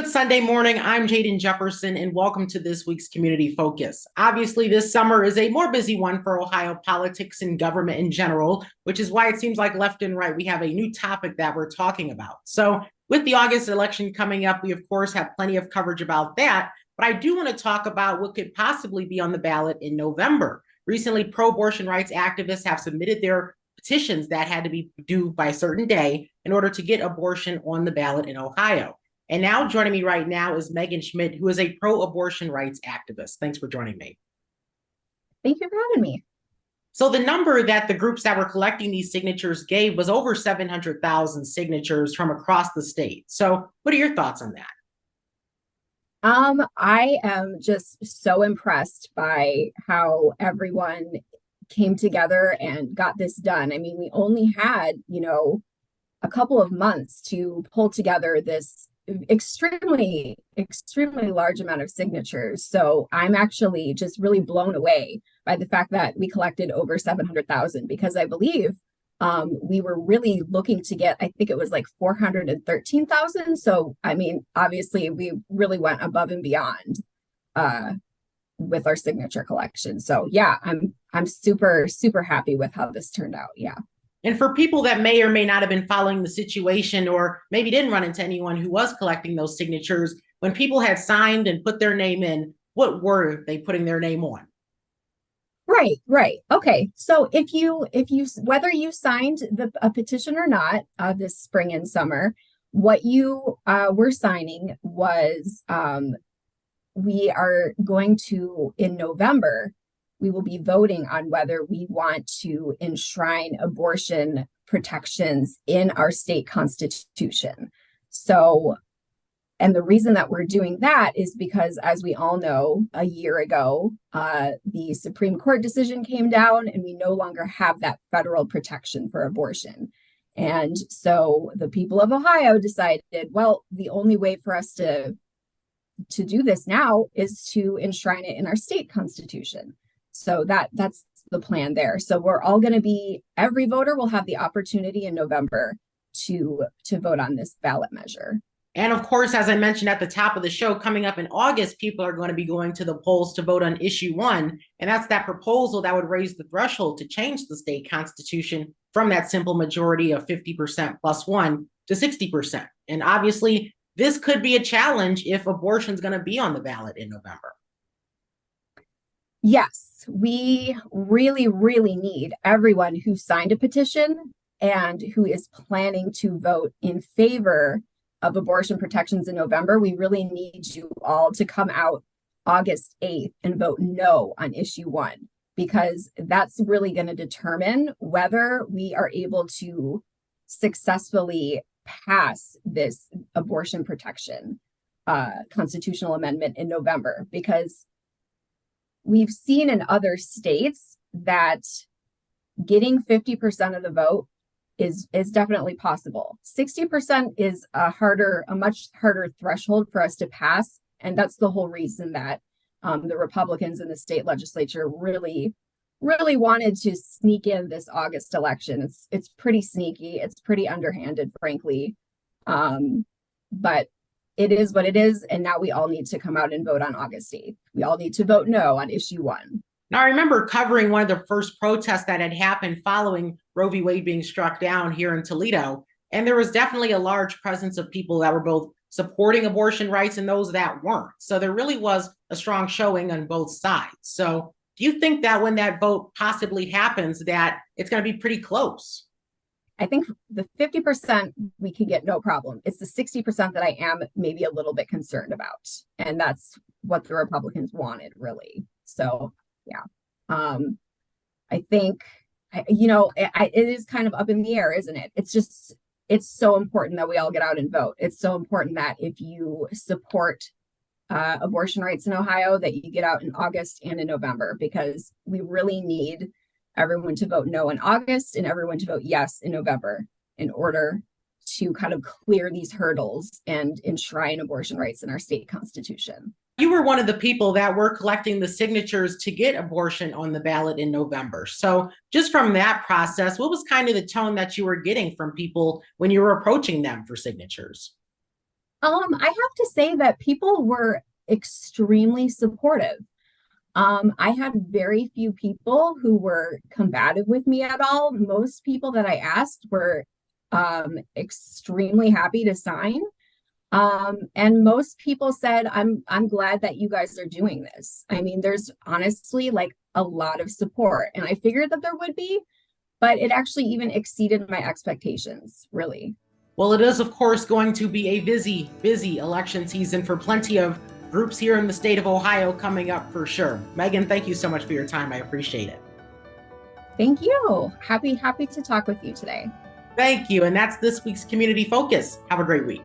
Good Sunday morning. I'm Jaden Jefferson, and welcome to this week's Community Focus. Obviously, this summer is a more busy one for Ohio politics and government in general, which is why it seems like left and right we have a new topic that we're talking about. So with the August election coming up, we, of course, have plenty of coverage about that. But I do want to talk about what could possibly be on the ballot in November. Recently, pro-abortion rights activists have submitted their petitions that had to be due by a certain day in order to get abortion on the ballot in Ohio. And now joining me right now is Schmidt, who is a pro-abortion rights activist. Thanks for joining me. Thank you for having me. So the number that the groups that were collecting these signatures gave was over 700,000 signatures from across the state. So what are your thoughts on that? I am just so impressed by how everyone came together and got this done. I mean, we only had, a couple of months to pull together this extremely large amount of signatures. So I'm actually just really blown away by the fact that we collected over 700,000, because I believe we were really looking to get, I think it was like 413,000. So I mean, obviously we really went above and beyond with our signature collection. So yeah, I'm super happy with how this turned out. Yeah. And for people that may or may not have been following the situation, or maybe didn't run into anyone who was collecting those signatures, when people had signed and put their name in, what were they putting their name on? Right. Okay. So if you whether you signed a petition or not this spring and summer, what you were signing was we are going to, in November, we will be voting on whether we want to enshrine abortion protections in our state constitution. So, and the reason that we're doing that is because, as we all know, a year ago, the Supreme Court decision came down and we no longer have that federal protection for abortion. And so the people of Ohio decided, well, the only way for us to do this now is to enshrine it in our state constitution. So that's the plan there. So we're all going to be, every voter will have the opportunity in November to vote on this ballot measure. And of course, as I mentioned at the top of the show, coming up in August, people are going to be going to the polls to vote on issue 1. And that's that proposal that would raise the threshold to change the state constitution from that simple majority of 50% plus 1 to 60%. And obviously, this could be a challenge if abortion is going to be on the ballot in November. Yes, we really need everyone who signed a petition and who is planning to vote in favor of abortion protections in November. We really need you all to come out August 8th and vote no on issue 1, because that's really going to determine whether we are able to successfully pass this abortion protection constitutional amendment in November, because we've seen in other states that getting 50% of the vote is definitely possible. 60% is a much harder threshold for us to pass. And that's the whole reason that the Republicans in the state legislature really wanted to sneak in this August election. It's pretty sneaky. It's pretty underhanded, frankly. But it is what it is, and now we all need to come out and vote on August 8th. We all need to vote no on issue 1. Now, I remember covering one of the first protests that had happened following Roe v. Wade being struck down here in Toledo, and there was definitely a large presence of people that were both supporting abortion rights and those that weren't. So there really was a strong showing on both sides. So do you think that when that vote possibly happens, that it's going to be pretty close? I think the 50% we can get no problem. It's the 60% that I am maybe a little bit concerned about. And that's what the Republicans wanted, really. So, yeah. I think, it is kind of up in the air, isn't it? It's so important that we all get out and vote. It's so important that if you support abortion rights in Ohio, that you get out in August and in November, because we really need everyone to vote no in August and everyone to vote yes in November in order to kind of clear these hurdles and enshrine abortion rights in our state constitution. You were one of the people that were collecting the signatures to get abortion on the ballot in November. So just from that process, what was kind of the tone that you were getting from people when you were approaching them for signatures? I have to say that people were extremely supportive. I had very few people who were combative with me at all. Most people that I asked were extremely happy to sign. And most people said, I'm glad that you guys are doing this. I mean, there's honestly like a lot of support, and I figured that there would be, but it actually even exceeded my expectations, really. Well, it is, of course, going to be a busy election season for plenty of groups here in the state of Ohio coming up for sure. Megan, thank you so much for your time. I appreciate it. Thank you. Happy to talk with you today. Thank you. And that's this week's Community Focus. Have a great week.